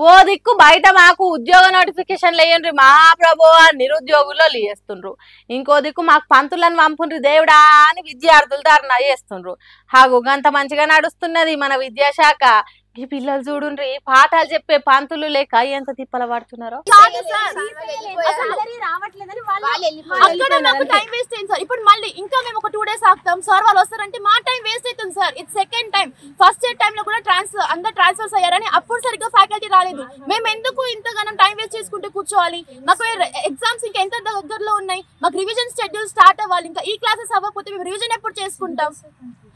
ఓ దిక్కు బయట మాకు ఉద్యోగ నోటిఫికేషన్లు వేయండి మహాప్రభు అని నిరుద్యోగుల్లో చేస్తుండ్రు. ఇంకో దిక్కు మాకు పంతులను పంపుండ్రి దేవుడా అని విద్యార్థులు ధర్నా చేస్తుండ్రు. హాగు గంత మంచిగా నడుస్తున్నది మన విద్యాశాఖ. ఈ పిల్లలు చూడుండ్రి పాఠాలు చెప్పే పంతులు లేక ఎంత తిప్పల పడుతున్నారో. ఇప్పుడు మళ్ళీ ఇంకా మేము ఒక 2 days ఆగుతాం సార్ వాళ్ళు వస్తారంటే మా టైం వేస్ట్ అవుతుంది సార్. ఇది సెకండ్ టైం. ఫస్ట్ టైం లో కూడా అందరు ట్రాన్స్ఫర్స్ అయ్యారని అప్పుడు సరిగ్గా ఫ్యాకల్టీ రాలేదు. మేము ఎందుకు ఇంతగానం టైం వేస్ట్ చేసుకుంటూ కూర్చోవాలి? మాకు ఎగ్జామ్స్ ఇంకా ఎంత దగ్గరలో ఉన్నాయి. మాకు రివిజన్ షెడ్యూల్ స్టార్ట్ అవ్వాలి. ఇంకా ఈ క్లాసెస్ అవ్వకపోతే మేము రివిజన్ ఎప్పుడు చేసుకుంటాం?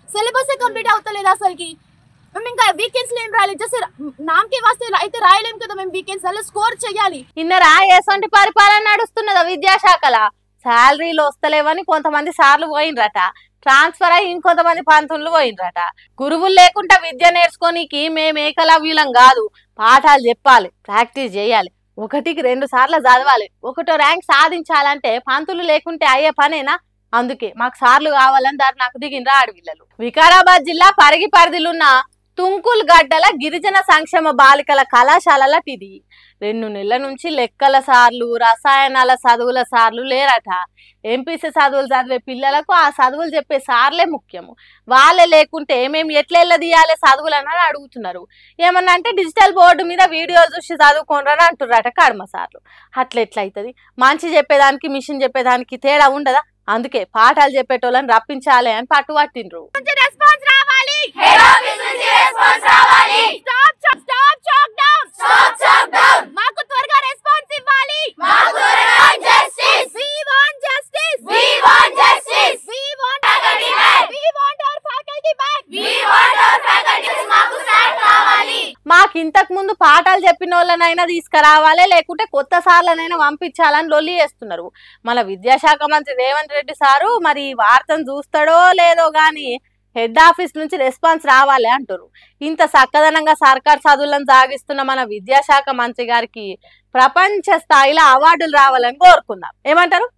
సిలబస్ కంప్లీట్ అవుతలేదు అసలుకి. మేము ఇంకా వీకెండ్స్ లో ఏం రాయాలి? జస్ట్ నామకే వాస్తే అయితే రాయలేం కదా. మేము వీకెండ్స్ అలా స్కోర్ చేయాలి. ఇన్నరా ఎసంటి పరిపాలన నడుస్తున్నదా విద్యాశాఖల? శాలరీలు వస్తలేవని కొంతమంది సార్లు పోయినరట, ట్రాన్స్ఫర్ అయ్యి ఇంకొంతమంది పంతులు పోయినరట. గురువులు లేకుండా విద్య నేర్చుకోనికి మేము ఏకలవ్యులం కాదు. పాఠాలు చెప్పాలి, ప్రాక్టీస్ చేయాలి, 1కి 2 సార్లు చదవాలి. 1వ ర్యాంక్ సాధించాలంటే పంతులు లేకుంటే అయ్యే పనేనా? అందుకే మాకు సార్లు కావాలని ధర్నాకు దిగినరా ఆడపిల్లలు. వికారాబాద్ జిల్లా పరిగి పరిధిలున్న తుంకుల్ గడ్డల గిరిజన సంక్షేమ బాలికల కళాశాలల ఇది 2 నెలల నుంచి లెక్కల సార్లు, రసాయనాల చదువుల సార్లు లేరట. ఎంపీసీ చదువులు చదివే పిల్లలకు ఆ చదువులు చెప్పే సార్లే ముఖ్యము. వాళ్ళే లేకుంటే మేము ఎట్లా తీయాలి చదువులు అని అడుగుతున్నారు. ఏమన్నా అంటే డిజిటల్ బోర్డు మీద వీడియోలు చూసి చదువుకోనరని అంటుర్రట కడమ సార్లు. అట్లెట్లయితుంది? మంచి చెప్పేదానికి మిషన్ చెప్పేదానికి తేడా ఉండదా? అందుకే పాఠాలు చెప్పేటోళ్ళని రప్పించాలి అని పట్టుబట్టిండ్రు. మాకు ఇంతకు ముందు పాఠాలు చెప్పిన వాళ్ళనైనా తీసుకురావాలి, లేకుంటే కొత్త సార్లనైనా పంపించాలని లొల్లి చేస్తున్నారు. మన విద్యాశాఖ మంత్రి రేవంత్ రెడ్డి సారు మరి ఈ వార్తను చూస్తాడో లేదో గాని హెడ్ ఆఫీస్ నుంచి రెస్పాన్స్ రావాలి అంటారు. ఇంత చక్కదనంగా సర్కార్ చదువులను సాగిస్తున్న మన విద్యాశాఖ మంత్రి గారికి ప్రపంచ స్థాయిలో అవార్డులు రావాలని కోరుకుందాం. ఏమంటారు?